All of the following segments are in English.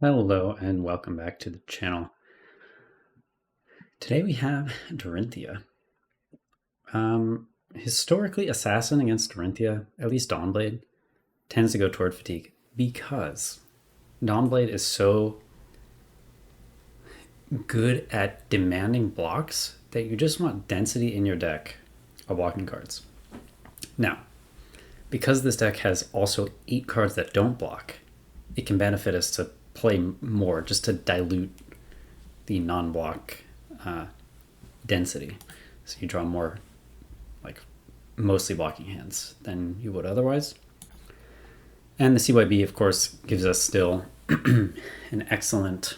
Hello and welcome back to the channel. Today we have Dorinthea. Historically, Assassin against Dorinthea, at least Dawnblade, tends to go toward fatigue because Dawnblade is so good at demanding blocks that you just want density in your deck of blocking cards. Now, because this deck has also 8 cards that don't block, it can benefit us to play more just to dilute the non-block density. So you draw more like mostly blocking hands than you would otherwise. And the CYB, of course, gives us still an excellent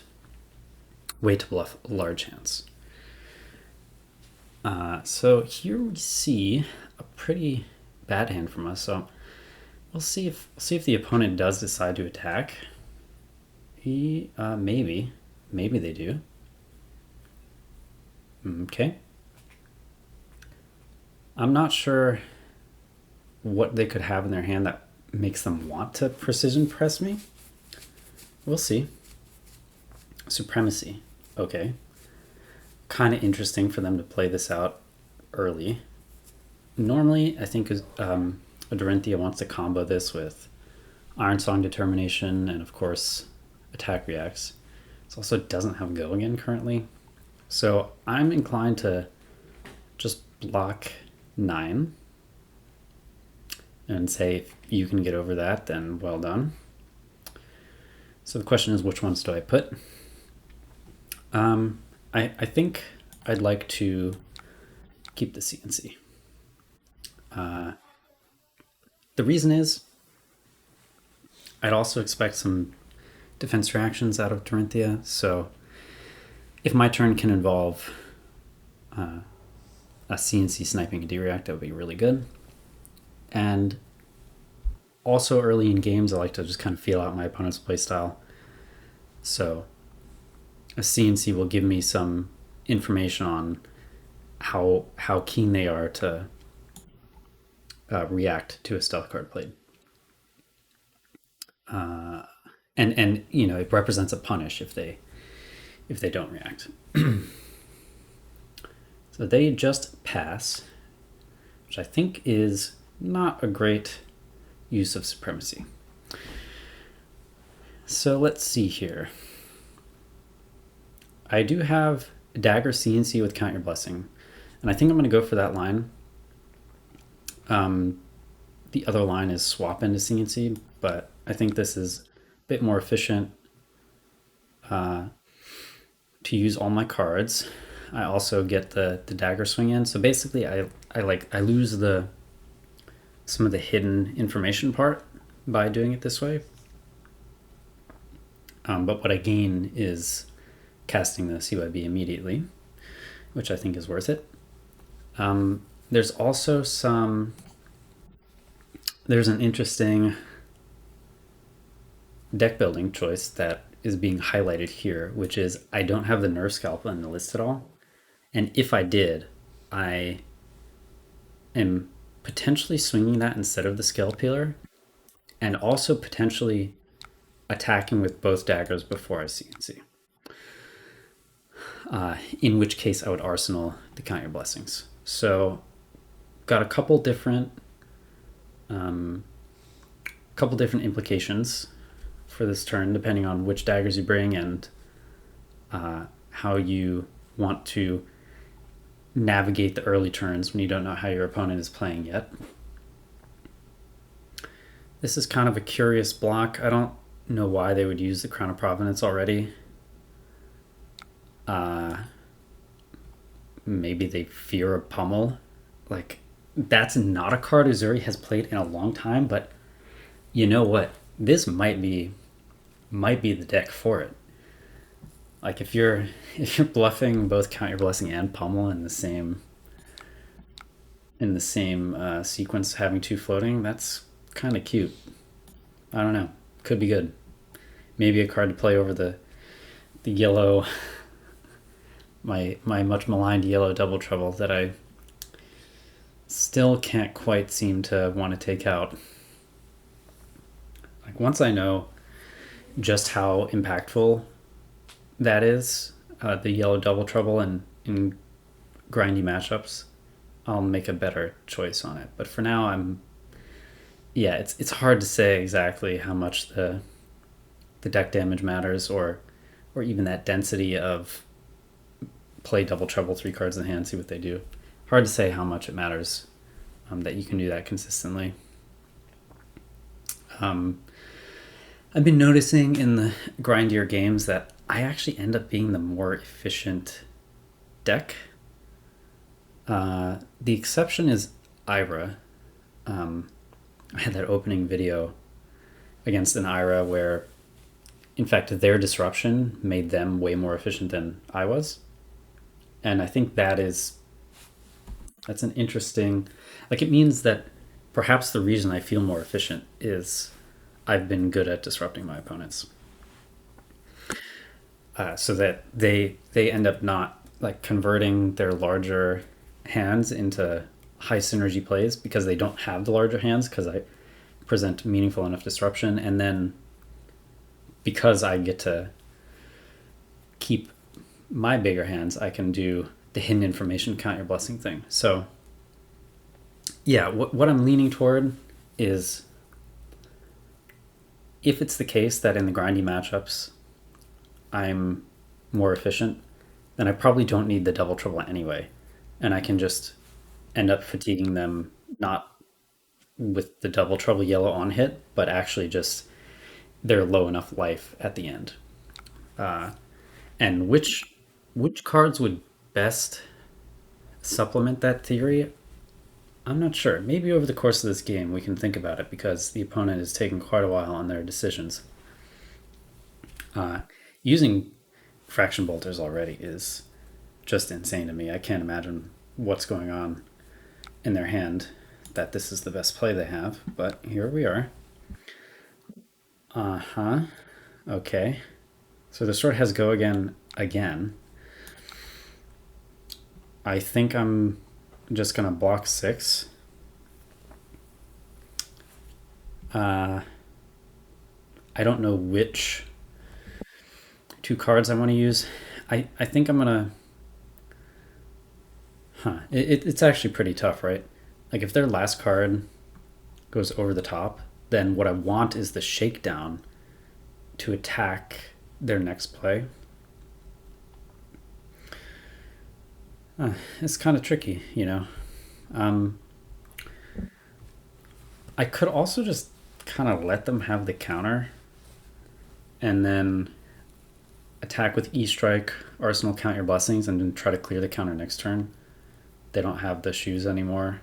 way to bluff large hands. So here we see a pretty bad hand from us. So we'll see if the opponent does decide to attack. Maybe they do. Okay. I'm not sure what they could have in their hand that makes them want to precision press me. We'll see. Supremacy. Okay. Kind of interesting for them to play this out early. Normally, I think Dorinthea wants to combo this with Iron Song Determination and, of course, Attack Reacts. It also doesn't have Go Again currently. So I'm inclined to just block 9 and say if you can get over that, then well done. So the question is, which ones do I put? I think I'd like to keep the CNC. The reason is I'd also expect some defense reactions out of Dorinthea, so if my turn can involve a CNC sniping a D-react, that would be really good. And also early in games, I like to just kind of feel out my opponent's playstyle. So a CNC will give me some information on how keen they are to react to a stealth card played. And you know, it represents a punish if they don't react. So they just pass, which I think is not a great use of supremacy. So let's see here. I do have Dagger CNC with Count Your Blessing, and I think I'm going to go for that line. The other line is swap into CNC, but I think this is a bit more efficient to use all my cards. I also get the dagger swing in. So basically I lose some of the hidden information part by doing it this way. But what I gain is casting the CYB immediately, which I think is worth it. There's also there's an interesting deck building choice that is being highlighted here, which is I don't have the Nerve Scalpel in the list at all. And if I did, I am potentially swinging that instead of the Scale Peeler, and also potentially attacking with both daggers before I CNC. In which case I would arsenal the Count Your Blessings. So got a couple different implications for this turn, depending on which daggers you bring and how you want to navigate the early turns when you don't know how your opponent is playing yet. This is kind of a curious block. I don't know why they would use the Crown of Providence already. Maybe they fear a pummel. Like, that's not a card Uzuri has played in a long time, but you know what? This might be the deck for it. Like if you're bluffing both Count Your Blessing and pummel in the same sequence, having 2 floating, that's kind of cute. I don't know. Could be good. Maybe a card to play over the yellow, my much maligned yellow Double Trouble that I still can't quite seem to want to take out. Like once I know just how impactful that is, the yellow double trouble and in grindy matchups, I'll make a better choice on it. But for now, yeah, it's hard to say exactly how much the deck damage matters, or even that density of play double trouble, 3 cards in the hand, see what they do. Hard to say how much it matters, that you can do that consistently. I've been noticing in the grindier games that I actually end up being the more efficient deck. The exception is Ira. I had that opening video against an Ira where, in fact, their disruption made them way more efficient than I was. And I think that's an interesting, like, it means that perhaps the reason I feel more efficient is I've been good at disrupting my opponents. So that they end up not like converting their larger hands into high synergy plays because they don't have the larger hands, because I present meaningful enough disruption, and then because I get to keep my bigger hands, I can do the hidden information count your blessing thing. So yeah, what I'm leaning toward is, if it's the case that in the grindy matchups I'm more efficient, then I probably don't need the double trouble anyway, and I can just end up fatiguing them, not with the double trouble yellow on hit, but actually just they're low enough life at the end. And which cards would best supplement that theory? I'm not sure. Maybe over the course of this game we can think about it, because the opponent is taking quite a while on their decisions. Using fraction bolters already is just insane to me. I can't imagine what's going on in their hand that this is the best play they have, but here we are. Okay. So the sword has go again. I think I'm just gonna block 6. I don't know which 2 cards I want to use. I think I'm gonna. It's actually pretty tough, right? Like, if their last card goes over the top, then what I want is the shakedown to attack their next play. It's kind of tricky, you know. I could also just kind of let them have the counter and then attack with E-Strike, Arsenal, count your blessings, and then try to clear the counter next turn. They don't have the shoes anymore.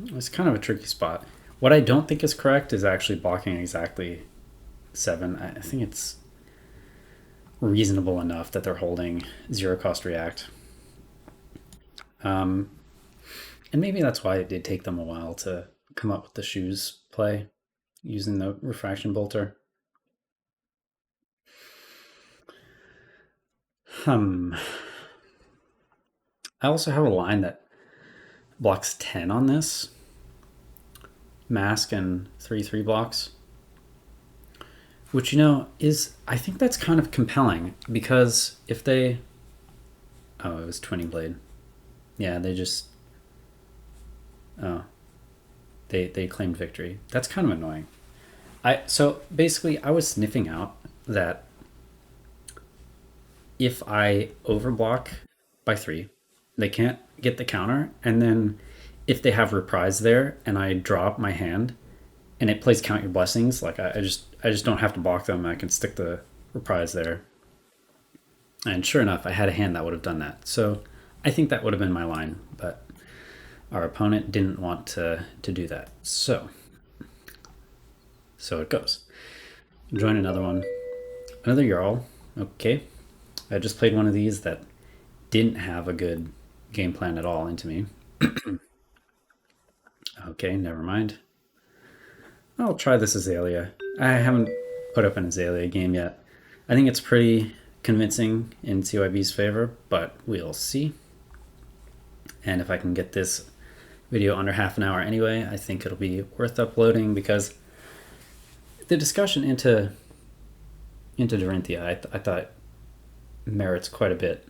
It's kind of a tricky spot. What I don't think is correct is actually blocking exactly 7. I think it's reasonable enough that they're holding 0 cost react. And maybe that's why it did take them a while to come up with the shoes play using the refraction bolter. I also have a line that blocks 10 on this. Mask and 3/3 blocks. Which, you know, I think that's kind of compelling, because if they... Oh, it was Twinning Blade. Yeah, they just... Oh. They claimed victory. That's kind of annoying. So basically, I was sniffing out that if I overblock by 3, they can't get the counter, and then if they have reprise there and I drop my hand and it plays count your blessings, like I just don't have to block them. I can stick the reprise there. And sure enough, I had a hand that would have done that. So I think that would have been my line, but our opponent didn't want to do that. So it goes. Join another one. Another Jarl. Okay. I just played one of these that didn't have a good game plan at all into me. Okay, never mind. I'll try this Azalea. I haven't put up an Azalea game yet. I think it's pretty convincing in CYB's favor, but we'll see. And if I can get this video under half an hour anyway, I think it'll be worth uploading, because the discussion into Dorinthea, I thought merits quite a bit.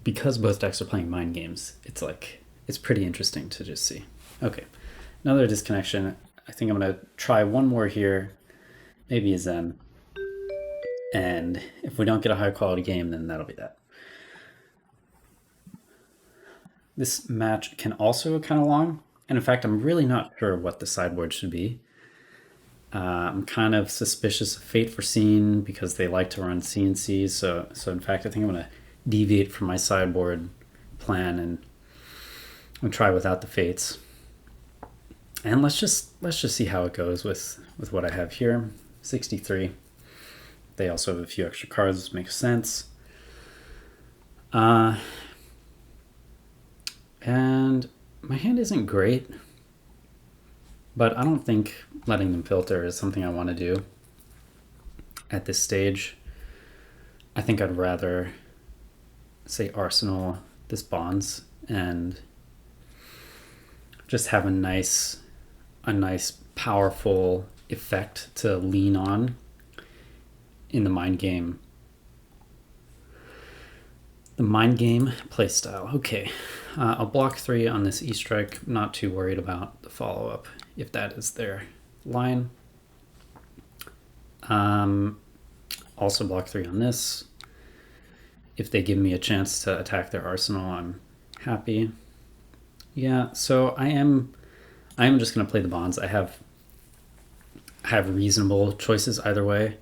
Because both decks are playing mind games, it's pretty interesting to just see. Okay, another disconnection. I think I'm gonna try one more here, maybe a Zen, and if we don't get a high quality game, then that'll be that. This match can also go kind of long, and in fact, I'm really not sure what the sideboard should be. I'm kind of suspicious of Fate Foreseen because they like to run CNCs. So in fact, I think I'm gonna deviate from my sideboard plan and try without the Fates. And let's just see how it goes with what I have here. 63. They also have a few extra cards, which makes sense. And my hand isn't great, but I don't think letting them filter is something I want to do at this stage. I think I'd rather say Arsenal this Bonds and just have a nice powerful effect to lean on in the mind game. The mind game play style. Okay, I'll block 3 on this E-Strike. Not too worried about the follow-up if that is their line. Also block 3 on this. If they give me a chance to attack their arsenal, I'm happy. Yeah, so I am just gonna play the Bonds. I have reasonable choices either way.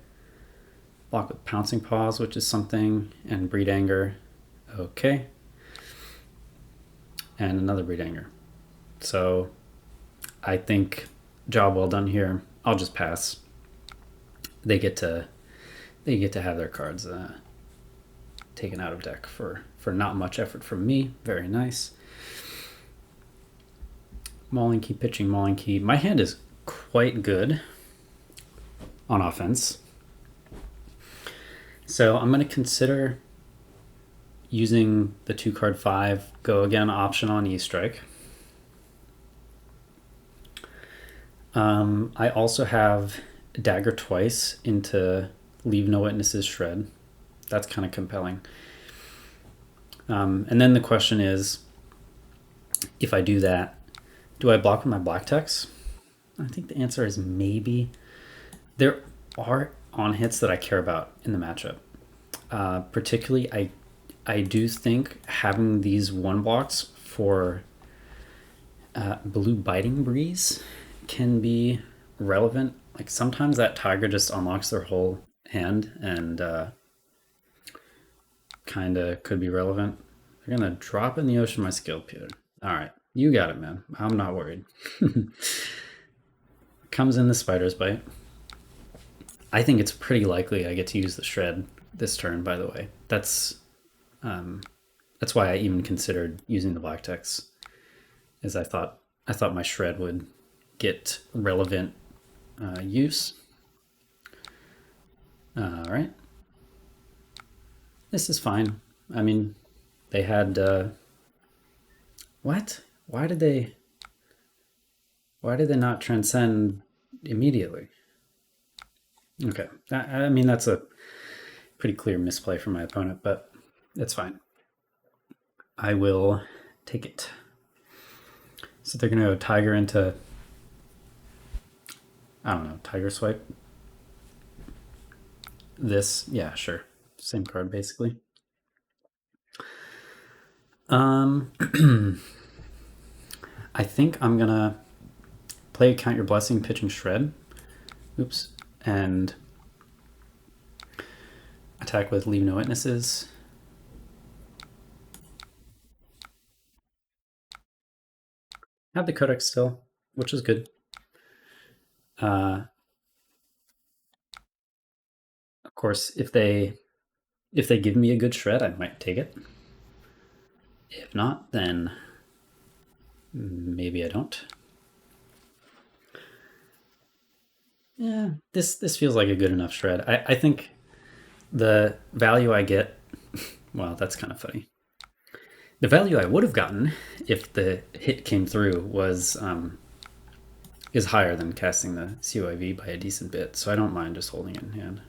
Block with Pouncing Paws, which is something, and Breed Anger. Okay. And another Breed Anger. So I think job well done here. I'll just pass. They get to have their cards taken out of deck for not much effort from me. Very nice. Mauling Key, pitching Mauling Key. My hand is quite good on offense. So I'm going to consider using the 2-card 5 go again option on E-Strike. I also have Dagger twice into Leave No Witnesses Shred. That's kind of compelling. And then the question is, if I do that, do I block with my black text? I think the answer is maybe. There are on hits that I care about in the matchup. Particularly, I do think having these 1 blocks for Blue Biting Breeze can be relevant. Like sometimes that Tiger just unlocks their whole hand and kind of could be relevant. They're gonna drop in the ocean my skill, Peter. All right, you got it, man. I'm not worried. Comes in the Spider's Bite. I think it's pretty likely I get to use the Shred this turn, by the way. That's why I even considered using the black text, as I thought my Shred would get relevant use. All right. This is fine. I mean, they had what? Why did they not transcend immediately? Okay. I mean, that's a pretty clear misplay from my opponent, but it's fine. I will take it. So they're going to go Tiger into, I don't know, Tiger Swipe. This, yeah, sure. Same card, basically. I think I'm going to play Count Your Blessing, pitching Shred. Oops. And attack with Leave No Witnesses. Have the Codex still, which is good. Of course, if they give me a good Shred, I might take it. If not, then maybe I don't. Yeah, this feels like a good enough Shred. I think the value I get, well, that's kind of funny. The value I would have gotten if the hit came through was is higher than casting the CYV by a decent bit, so I don't mind just holding it in hand.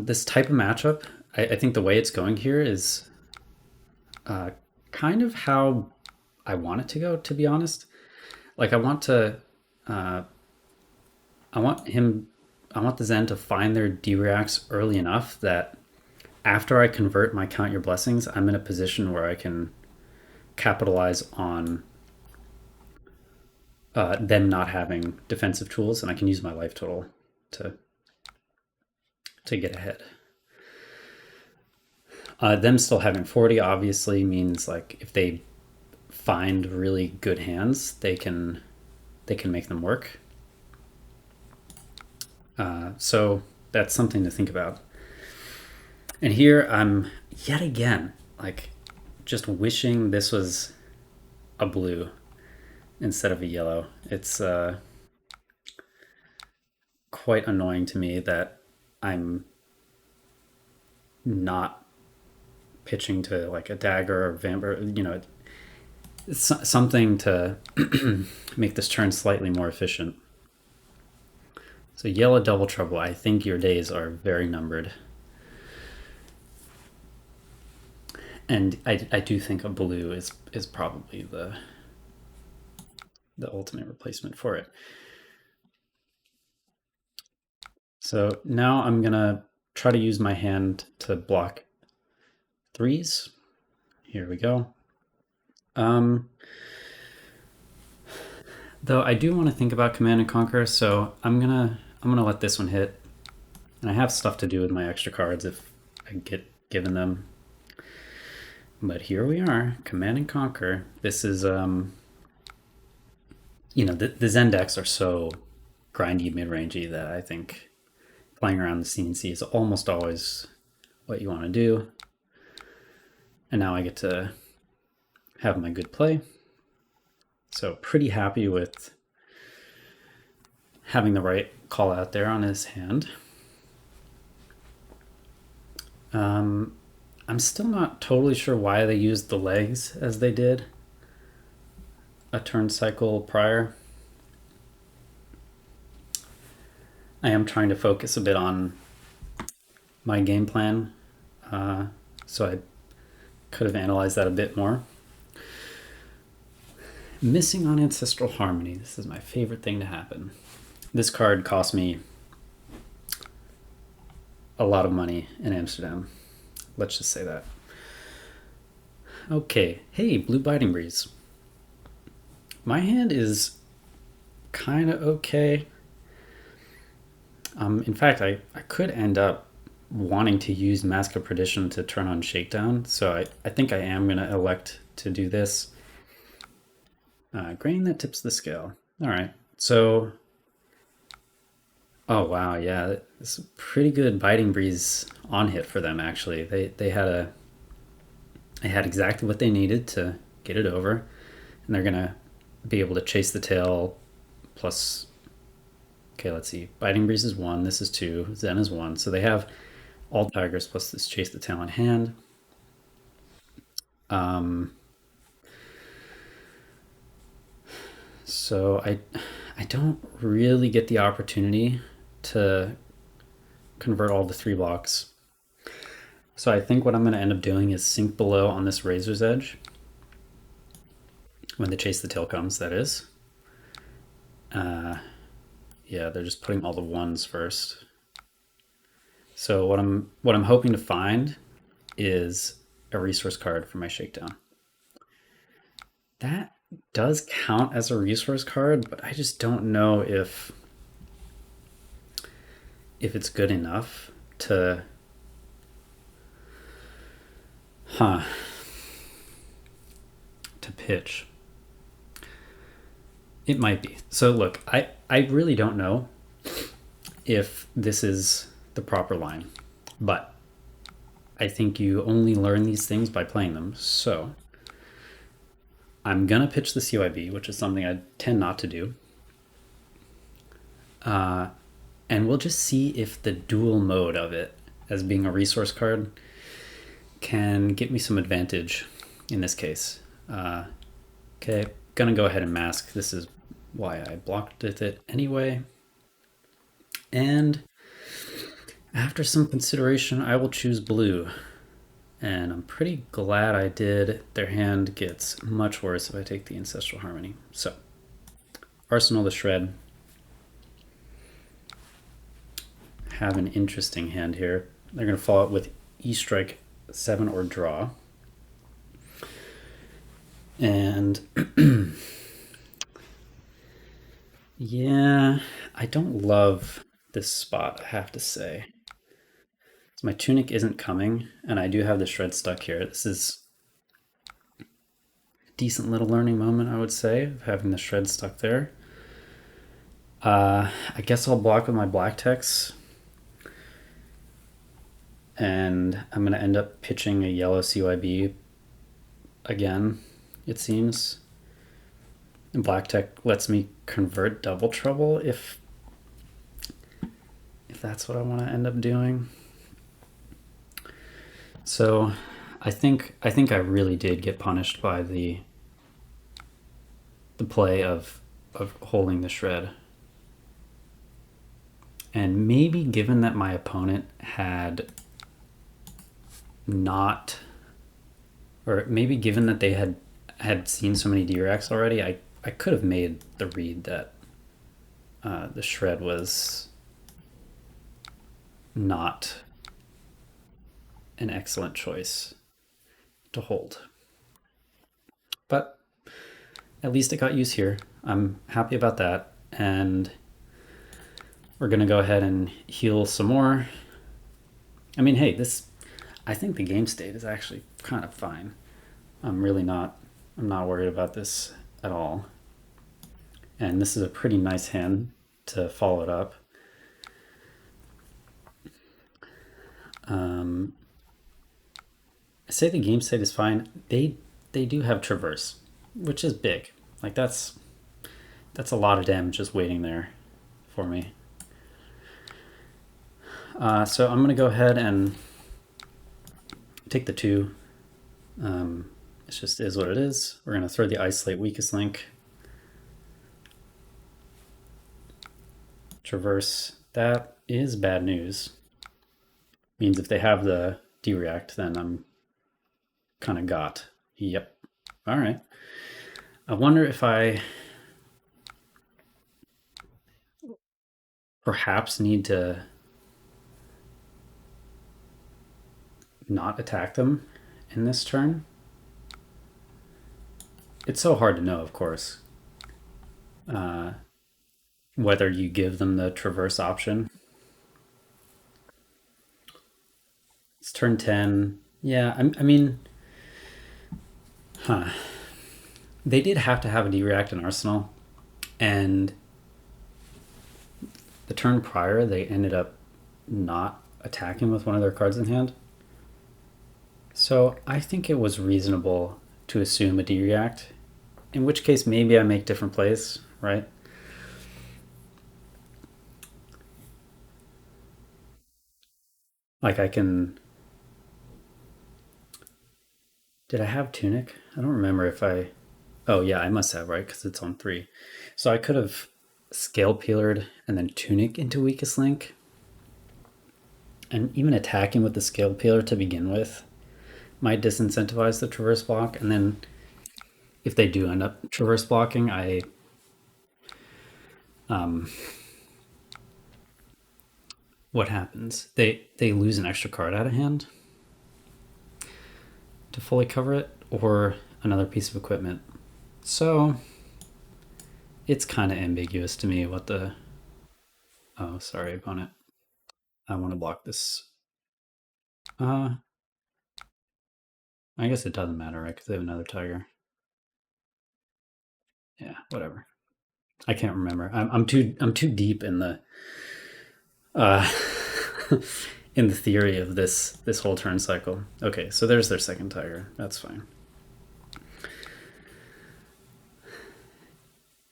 This type of matchup, I think the way it's going here is kind of how I want it to go, to be honest. Like I want to, I want him, I want the Zen to find their D-reacts early enough that after I convert my Count Your Blessings, I'm in a position where I can capitalize on them not having defensive tools, and I can use my life total to get ahead. Them still having 40 obviously means like if they find really good hands, they can make them work. So that's something to think about. And here I'm yet again like just wishing this was a blue instead of a yellow. It's quite annoying to me that I'm not pitching to like a dagger or vampire, it's something to make this turn slightly more efficient. So yellow double trouble, I think your days are very numbered. And I do think a blue is probably the ultimate replacement for it. So now I'm gonna try to use my hand to block threes. Here we go. Though I do want to think about Command and Conquer, so I'm gonna let this one hit. And I have stuff to do with my extra cards if I get given them. But here we are, Command and Conquer. This is the Zen decks are so grindy, mid-rangey that I think playing around the CNC is almost always what you want to do. And now I get to have my good play. So pretty happy with having the right call out there on his hand. I'm still not totally sure why they used the legs as they did a turn cycle prior. I am trying to focus a bit on my game plan, so I could have analyzed that a bit more. Missing on Ancestral Harmony. This is my favorite thing to happen. This card cost me a lot of money in Amsterdam. Let's just say that. Okay, hey, Blue Biting Breeze. My hand is kind of okay. In fact, I could end up wanting to use Mask of Perdition to turn on Shakedown, so I think I am going to elect to do this. Grain that tips the scale. All right, so... Oh wow, yeah, it's a pretty good Biting Breeze on hit for them. Actually, they had exactly what they needed to get it over, and they're gonna be able to chase the tail. Plus, okay, let's see, Biting Breeze is 1. This is 2. Zen is 1. So they have all tigers plus this chase the tail in hand. So I don't really get the opportunity to convert all the 3 blocks. So I think what I'm going to end up doing is sink below on this Razor's Edge when the chase the tail comes, that is. Yeah, they're just putting all the 1s first. So what I'm hoping to find is a resource card for my Shakedown. That does count as a resource card, but I just don't know if it's good enough to pitch. It might be. So look, I really don't know if this is the proper line, but I think you only learn these things by playing them. So I'm gonna pitch the CYB, which is something I tend not to do. And we'll just see if the dual mode of it as being a resource card can get me some advantage in this case. Okay, gonna go ahead and mask. This is why I blocked it anyway. And after some consideration, I will choose blue. And I'm pretty glad I did. Their hand gets much worse if I take the Ancestral Harmony. So, Arsenal the Shred. Have an interesting hand here. They're going to follow up with E-Strike 7 or draw. And yeah, I don't love this spot, I have to say. So my Tunic isn't coming, and I do have the Shred stuck here. This is a decent little learning moment, I would say, of having the Shred stuck there. I guess I'll block with my black text. And I'm going to end up pitching a yellow CYB again, it seems. And black tech lets me convert Double Trouble if that's what I want to end up doing. So I think I really did get punished by the play of holding the Shred. And maybe given that my opponent had not, or maybe given that they had seen so many D-Racks already, I could have made the read that the Shred was not an excellent choice to hold. But at least it got used here. I'm happy about that. And we're going to go ahead and heal some more. I mean, hey, I think the game state is actually kind of fine. I'm not worried about this at all. And this is a pretty nice hand to follow it up. I say the game state is fine. They do have Traverse, which is big. Like that's a lot of damage just waiting there for me. So I'm gonna go ahead and take the 2. It just is what it is. We're gonna throw the Isolate Weakest Link. Traverse. That is bad news. Means if they have the D-React, then I'm kind of got. Yep. All right. I wonder if I perhaps need to not attack them in this turn. It's so hard to know, of course, whether you give them the Traverse option. It's turn 10. Yeah, I mean, they did have to have a D-React in Arsenal, and the turn prior, they ended up not attacking with one of their cards in hand. So I think it was reasonable to assume a D-React, in which case maybe I make different plays, right? Like I can... Did I have Tunic? I don't remember if I... Oh yeah, I must have, right? Because it's on 3. So I could have Scale Peelered and then Tunic into Weakest Link. And even attacking with the Scale Peeler to begin with might disincentivize the Traverse block. And then if they do end up Traverse blocking, what happens? They lose an extra card out of hand to fully cover it, or another piece of equipment. So it's kind of ambiguous to me what the... Oh, sorry, opponent. I want to block this. I guess it doesn't matter, right? Because they have another tiger. Yeah, whatever. I can't remember. I'm too deep in the in the theory of this whole turn cycle. Okay, so there's their second tiger. That's fine.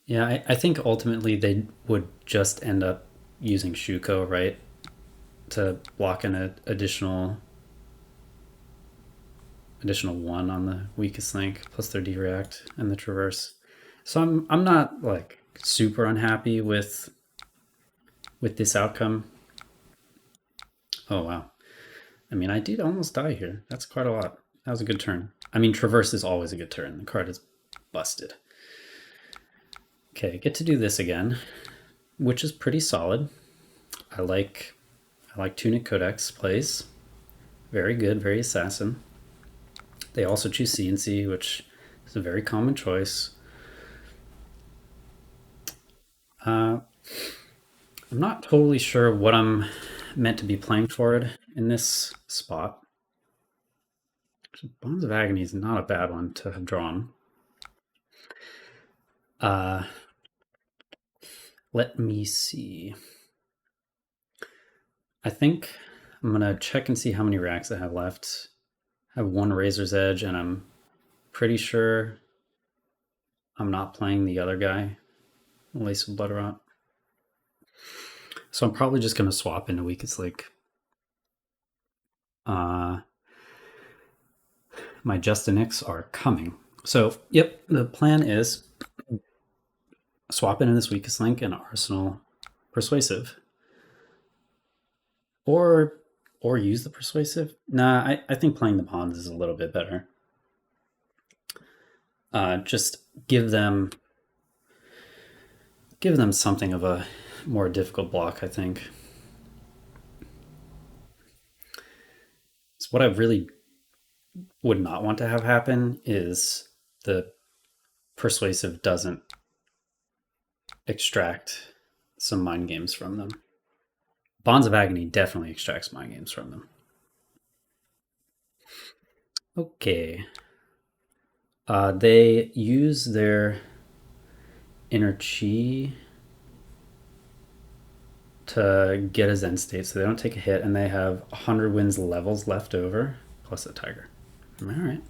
Yeah, I think ultimately they would just end up using Shuko, right? To block an additional 1 on the Weakest Link, plus their D-React and the Traverse. So I'm not like super unhappy with this outcome. Oh wow. I mean, I did almost die here. That's quite a lot. That was a good turn. I mean, traverse is always a good turn. The card is busted. Okay, get to do this again, which is pretty solid. I like Tunic Codex plays. Very good, very assassin. They also choose CNC, which is a very common choice. I'm not totally sure what I'm meant to be playing forward in this spot. Bonds of Agony is not a bad one to have drawn. Uh, let me see. I think I'm going to check and see how many racks I have left. I have one Razor's Edge, and I'm pretty sure I'm not playing the other guy, Lace of Blood Rot. So I'm probably just going to swap into Weakest Link. My Justinics are coming. So, yep, the plan is swap into this Weakest Link and Arsenal Persuasive. Or use the Persuasive. Nah, I think playing the Pawns is a little bit better. Just give them something of a more difficult block, I think. So what I really would not want to have happen is the Persuasive doesn't extract some mind games from them. Bonds of Agony definitely extracts mind games from them. Okay. They use their inner chi to get a Zen state, so they don't take a hit, and they have 100 wins levels left over, plus a tiger. All right.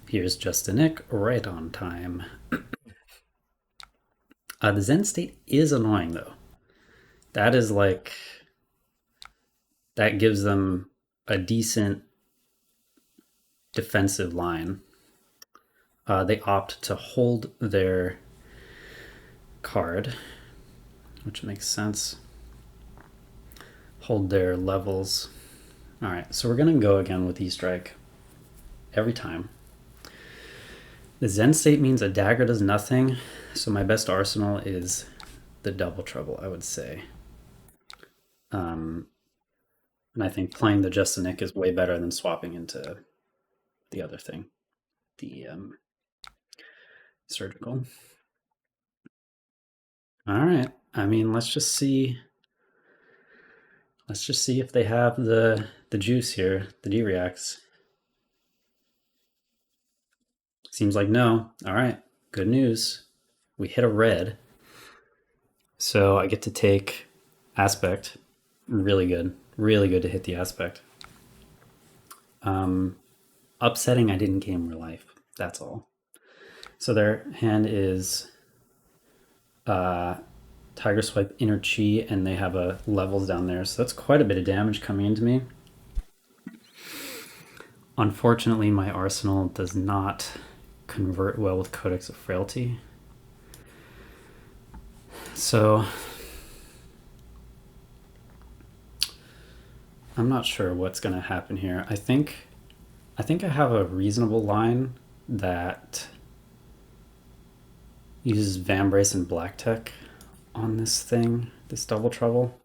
Here's just a Nick, right on time. The Zen state is annoying, though. That is like... that gives them a decent defensive line. They opt to hold their card, which makes sense. Hold their levels. All right, so we're going to go again with E-Strike every time. The Zen state means a dagger does nothing, so my best arsenal is the Double Trouble, I would say. And I think playing the Just a Nick is way better than swapping into the other thing, the surgical. All right. I mean, let's just see. Let's just see if they have the juice here, the D-reacts. Seems like no. All right. Good news. We hit a red. So I get to take aspect. Really good. Really good to hit the aspect. Upsetting, I didn't gain more life. That's all. So their hand is Tiger Swipe, Inner Chi, and they have a levels down there. So that's quite a bit of damage coming into me. Unfortunately, my arsenal does not convert well with Codex of Frailty. So I'm not sure what's going to happen here. I think I have a reasonable line that uses Vambrace and Black Tech on this thing, this Double Trouble.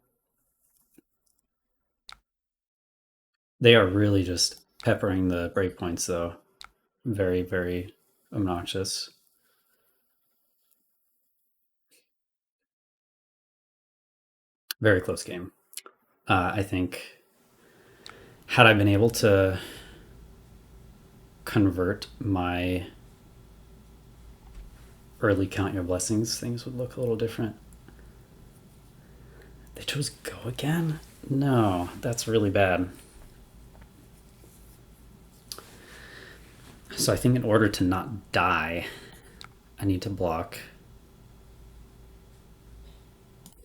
They are really just peppering the breakpoints, though. Very, very obnoxious. Very close game. I think had I been able to convert my early Count Your Blessings, things would look a little different. They chose Go again? No, that's really bad. So I think in order to not die, I need to block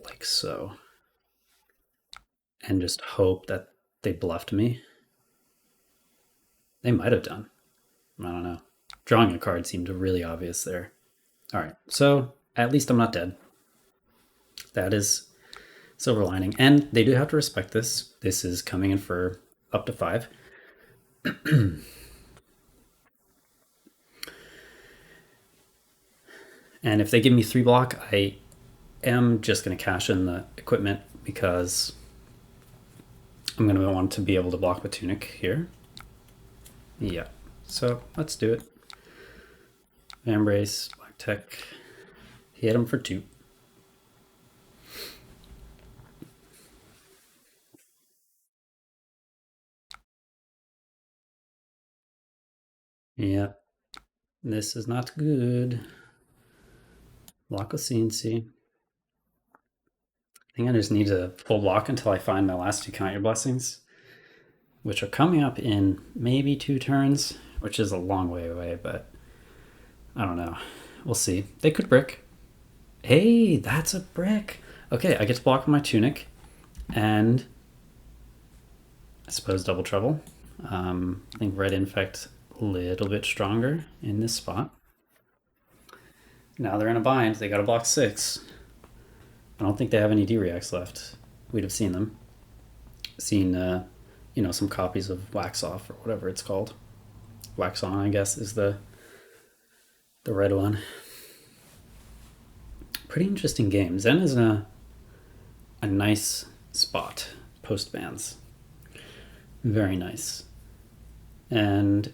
like so. And just hope that they bluffed me. They might have done. I don't know. Drawing a card seemed really obvious there. All right, so at least I'm not dead. That is silver lining. And they do have to respect this. This is coming in for up to 5. And if they give me 3 block, I am just going to cash in the equipment because I'm going to want to be able to block the tunic here. Yeah, so let's do it. Embrace, Black Tech, hit him for 2. Yeah, this is not good. Block with CNC. I think I just need to full block until I find my last 2 Count Your Blessings, which are coming up in maybe 2 turns, which is a long way away, but I don't know. We'll see. They could brick. Hey, that's a brick. Okay, I get to block with my tunic, and I suppose double trouble. I think red infect a little bit stronger in this spot. Now they're in a bind. They got to block 6. I don't think they have any D-reacts left. We'd have seen them. Seen, some copies of Wax Off or whatever it's called. Wax On, I guess, is the red one. Pretty interesting game. Zen is a nice spot post bans. Very nice. And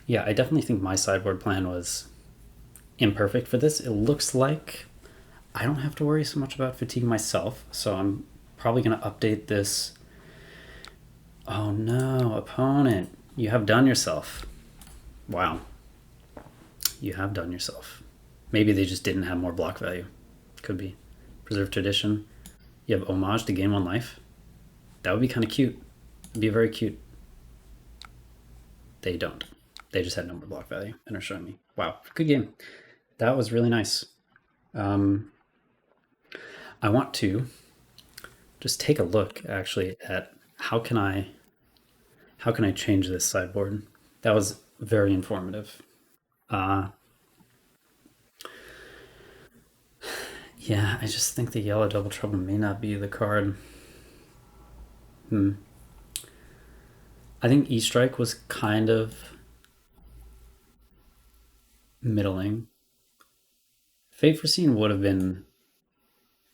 yeah, I definitely think my sideboard plan was imperfect for this. It looks like I don't have to worry so much about fatigue myself, so I'm probably going to update this. Oh no, opponent, you have done yourself. Wow. You have done yourself. Maybe they just didn't have more block value. Could be. Preserved Tradition. You have Homage to gain 1 life. That would be kind of cute. It'd be very cute. They don't. They just had no more block value and are showing me. Wow, good game. That was really nice. I want to just take a look actually at how can I change this sideboard. That was very informative. Yeah, I just think the yellow double trouble may not be the card. I think E-Strike was kind of middling. Fate Foreseen would have been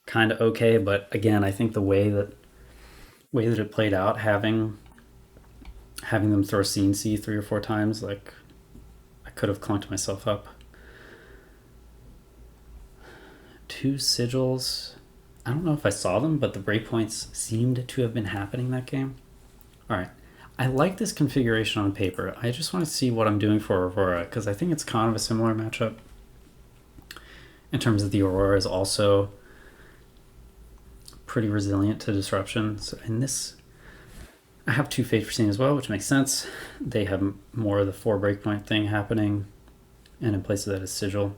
kind of okay, but again, I think the way that it played out, having them throw CNC 3 or 4 times, like I could have clunked myself up. 2 sigils. I don't know if I saw them, but the breakpoints seemed to have been happening that game. All right. I like this configuration on paper. I just want to see what I'm doing for Aurora, because I think it's kind of a similar matchup in terms of the Aurora is also pretty resilient to disruption. So in this, I have 2 Fate Foreseen as well, which makes sense. They have more of the 4 breakpoint thing happening, and in place of that is Sigil.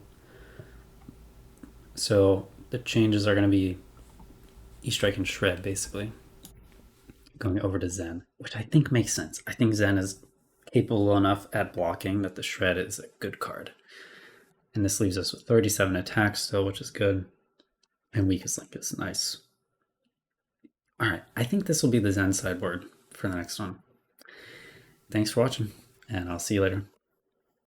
So the changes are going to be E-Strike and Shred, basically. Going over to Zen, which I think makes sense. I think Zen is capable enough at blocking that the Shred is a good card. And this leaves us with 37 attacks still, which is good. And Weakest Link is nice. All right, I think this will be the Zen sideboard for the next one. Thanks for watching, and I'll see you later.